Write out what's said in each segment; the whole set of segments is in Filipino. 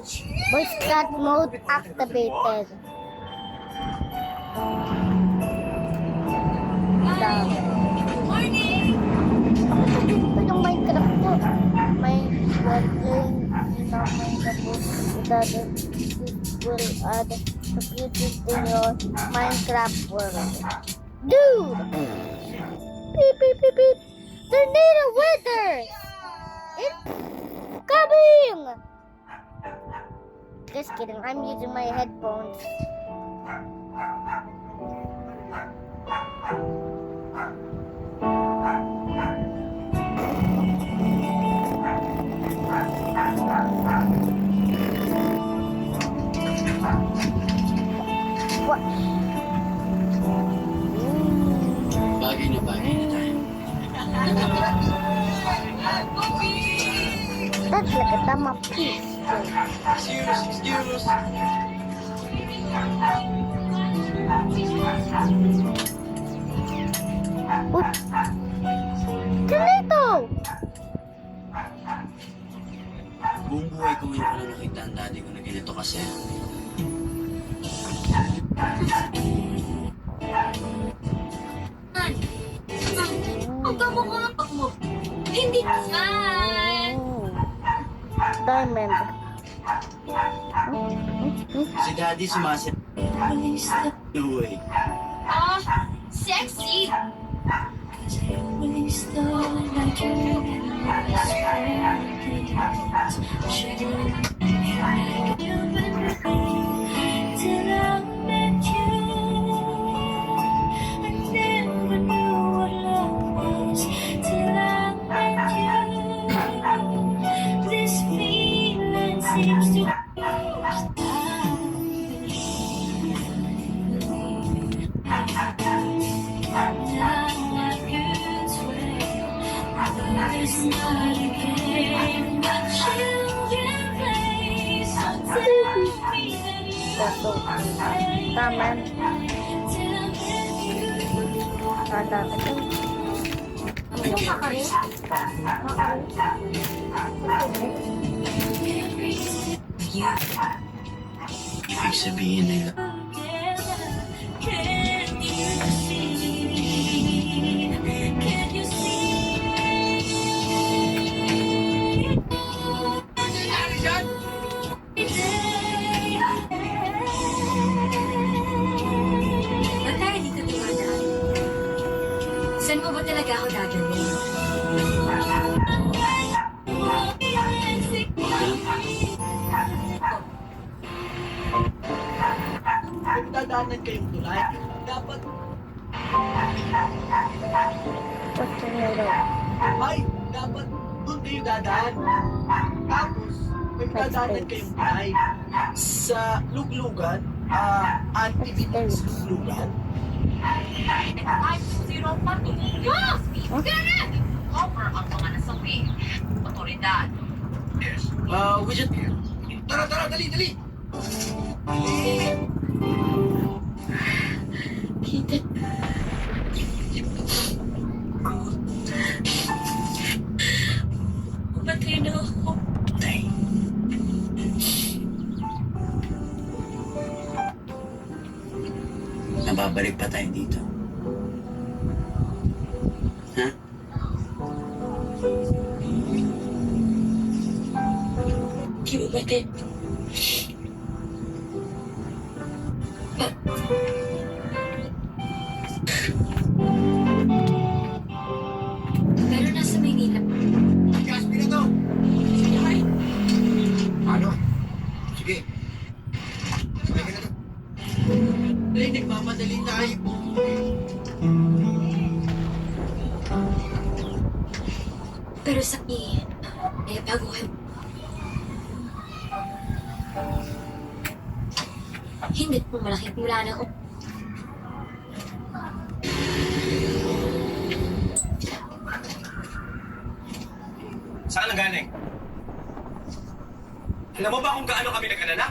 Voice chat mode activated. Morning! Ito yung Minecraft ko. May playing in a Minecraft that will add security to your Minecraft world. Dude! Beep beep beep beep! Tornado weather! It's coming! Just kidding, I'm using my headphones. What? Bagay na tayo. That's like a tama piece. Excuse. Oop! Ganito! Buong buhay ko ngayon ko na nakita ang daddy ko na ganito kasi. Ang kamukha mo. Hindi naman. Diamond. Si daddy sumasit. No way. Ah, sexy. Kaso, taman. Ada ito. I can't raise Ibig sabihin nila. Ba't tayo dito dumadaan? Saan mo ba talaga ako dadalhin? Nagdadaanan kayong tulay. Dapat What's in your room? dapat doon kayo dadaan. Tapos, magdadaanan kayong tulay. Sa luglugan, anti-Philippines luglugan. Zero patungong speed. Cover ang mga nasawi. Otoridad. Yes. We just... Tara, dali! Kita. Patay na ako. Tay. Nababalik pa tayo dito. Ha? Di ba batid? Pero nasa Maynila. Gaspi na to! Sige, ay! Ano? Sige. Sige na to. Dali, nagmamadali tayo. Pero sa akin, bago kayo. Hindi po malaking mula na ako. Saan ang galing? Alam mo ba kung gaano kami nag-alala?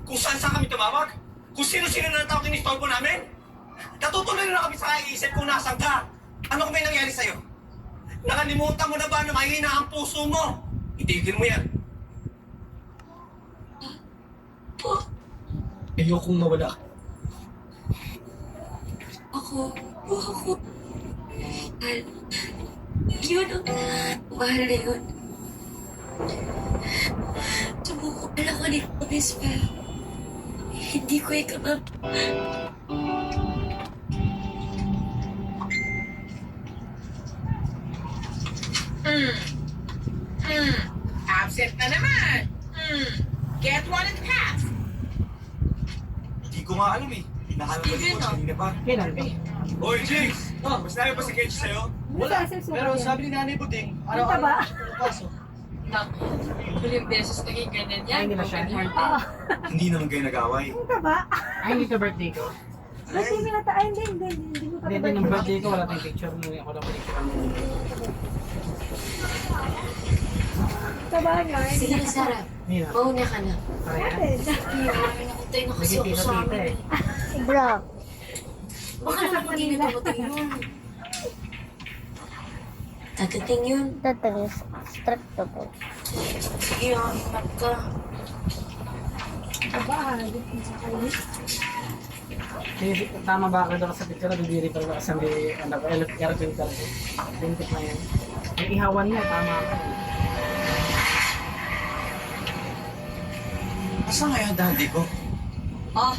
Kung saan kami tumawag? Kung sino-sino na natawag in-istorbo namin? Natutuloy na kami sa kaiisip kung nasaan ka. Ano kung may nangyari sa'yo? Nakalimutan mo na ba na mahina ang puso mo? Itigil mo yan. Ayokong mawala. Ako. Mahal. Yun ang mahal na yun. Tumukul ako ni Miss pero hindi ko ikaw Absent na naman. Get one and pass. Hindi ko nga alam eh. Nakalabas Steven, ko no? kanina pa. Kailan ba? Hoy, Jigs! Mas namin pa si Kenji sa'yo? Wala. Pero sabi ni Nanay Buding, araw-araw siya pumapasok. Naku, huling beses naging ganyan yan. Ay, hindi na siya. Broken hearted. Hindi naman kayo nag-away. Ay, hindi ka birthday ko. Hindi din ng birthday ko, wala tayong picture mo. Ako lang picture mo. Sige na, Sarah. Nina, Mauna ka na. kaya. Maraming ako tayo nakasuko sa Nagkikita-kita amin. eh. Bro. Baka naman hindi na dumating yun. Dadating yun. Tatalis. Strict to po. Sige, ingat ka. Tama ba ako doon sa picture? Bibiri pa ako sa may aeroplane ka rin. Pintik na yan. Yung ihawan niya, tama ako. Asa nga yung daddy ko? Oh,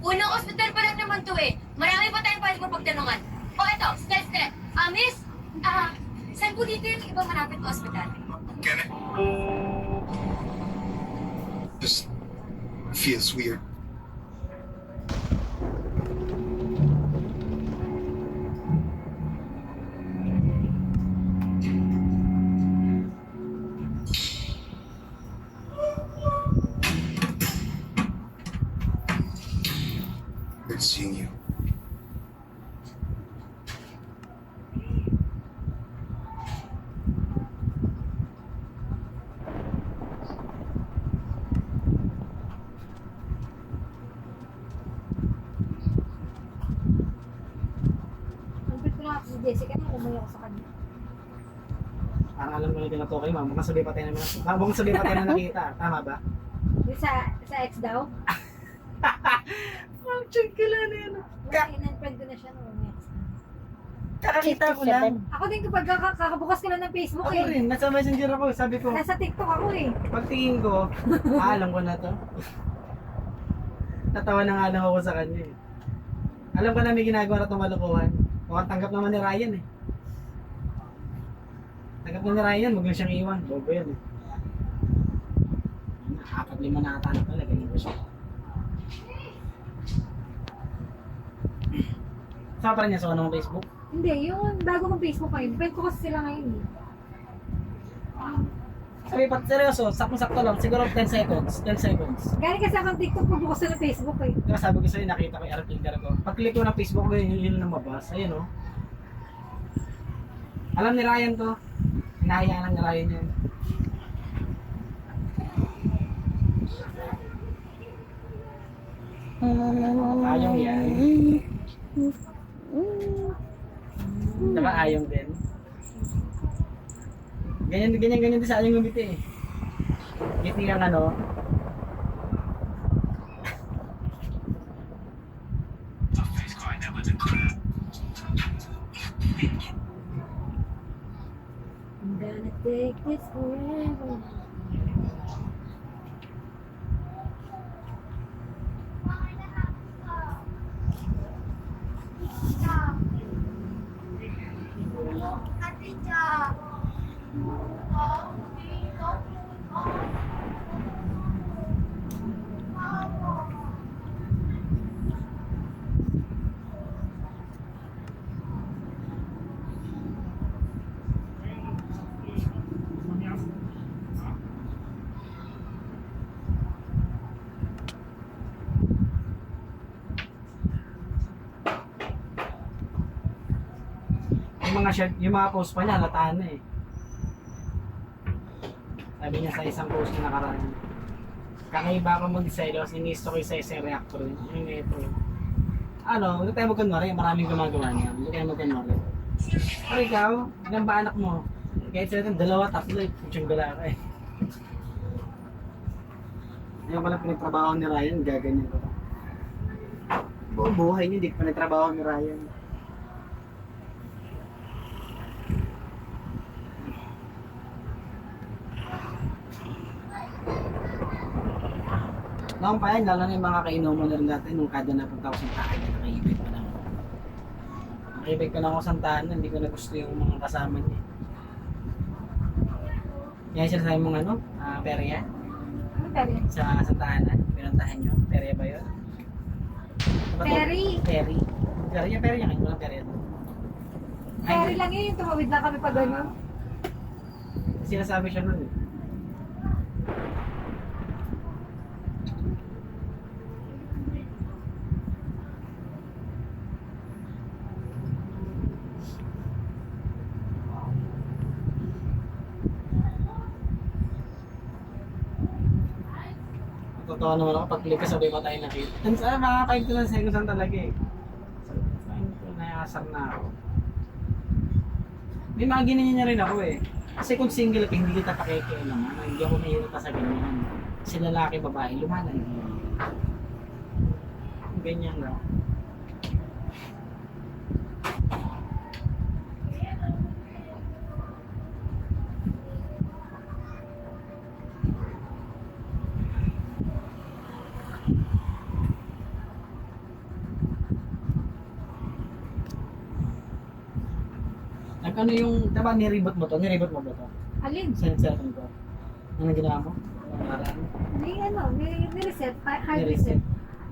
unang ospital pa lang naman to eh. Marami pa tayong pwede pagtanungan. Oh, eto, step. Miss, saan po dito yung ibang malapit na ospital? Kenneth. Just feels weird. Good seeing you. Sabi ko lang si Jessica na umuwi ako sa kanya. Parang alam ko na din na to kayo, ma'am. Mukhang sabi patay na mukhang sabi patay na nakita. Tama ba? Yung sa ex daw. Ma'am, check ka lang na yan. In-unfriend ko na siya nung umuwi ako sa kanya. Kakakita ko lang. Ako din kapag kakabukas ko lang ng Facebook Ako rin, nasa messenger ako. Sabi ko, Nasa TikTok ako eh. pagtingin ko, alam ko na to. Natawa na nga lang ako sa kanya eh. Alam ko na may ginagawa na itong kalokohan. Mukhang tanggap naman ni Ryan eh. Tanggap na ni Ryan, huwag na siyang iwan. Bobo yan eh. 4-5 na ata na pala, ganyan ko siya. Saan pa rin niya sa kanong Facebook? Hindi, yung bago kong Facebook ngayon. Friend ko kasi sila ngayon eh. Sabi pa, seryoso, sakto-sakto lang, siguro 10 seconds. 10 seconds. Galing kasi akong TikTok pagbukas na ng Facebook eh. Diba sabi ko sa'yo, nakita ko yung airfielder ko. Pag-click ko ng Facebook ko, yun ang mabas. Ayun o. Alam ni Ryan to. Hinahayaan lang ni Ryan yun. Ayaw yan. Diba ayaw din? Ganyan din sa ayaw gumiti eh. Ngiti ang ano. I'm gonna take this forever. Yung mga post pa niya, lataan na eh. Sabi niya sa isang post na nakaraan. Kakaiba ako mag-selos, inisto ko sa isang reactor. Yung ito. Ano, huwag tayo magkunwari, maraming gumagawa niya. Huwag tayo magkunwari. O ikaw, ilan ba anak mo? Kahit sa atin, 2, 3, putsang gala ka eh. Yung pala pinagtrabaho ni Ryan, gaganyan ko. Buong buhay niya, hindi pa nagtrabaho ni Ryan. Noong pa yan, lalo na yung mga kainuman na rin dati, nung kada napunta ako sa tahan, nakaibig pa lang ako. Nakaibig pa lang ako sa tahan, hindi ko na gusto yung mga kasama niya. Yan siya sa mong ano, perya? Ano Perry? Sa tahanan, pinuntahan nyo, perya ba yun? Ano ba to? Perry. Perry. Perya ngayon, walang perya doon. Perry lang yun, yung tumawid lang kami pa gano'n. Sinasabi siya nun eh. Totoo naman ako, pag-click ka sabay pa tayo nakita. Mga 5 to 10 seconds lang talaga eh. So, nayasar na ako. May mga ganyan niya rin ako eh. Kasi kung single ka, hindi kita pakikil naman. Hindi ako mahirap pa sa ganyan. Kasi lalaki, babae, lumalan yun. Ganyan lang. Ano yung, diba nireboot mo to? Nireboot mo ba to? Alin? Sa cellphone ko. Ano ginawa mo? May ano, may reset, hard Nireset. reset.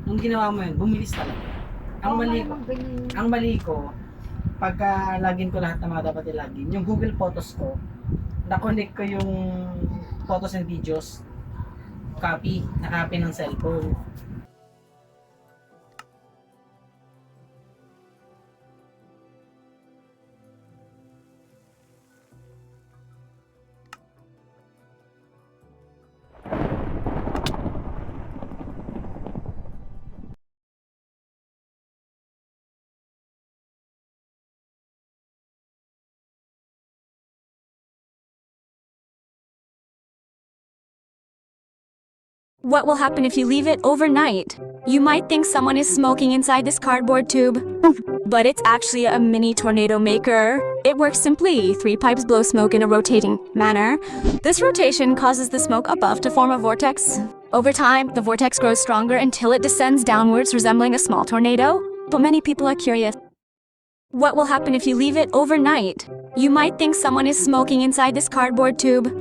Nung ginawa mo yun, bumilis talaga. Ang Oo, mali, malamang ganyan. ang mali ko, pagka login ko lahat ng mga dapat i-login, yung Google Photos ko, na-connect ko yung photos and videos, na-copy ng cellphone. What will happen if you leave it overnight? You might think someone is smoking inside this cardboard tube, but it's actually a mini tornado maker. It works simply. 3 pipes blow smoke in a rotating manner. This rotation causes the smoke above to form a vortex. Over time, the vortex grows stronger until it descends downwards, resembling a small tornado. But many people are curious. What will happen if you leave it overnight? You might think someone is smoking inside this cardboard tube,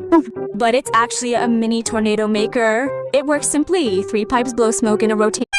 but it's actually a mini tornado maker. It works simply. 3 pipes blow smoke in a rotating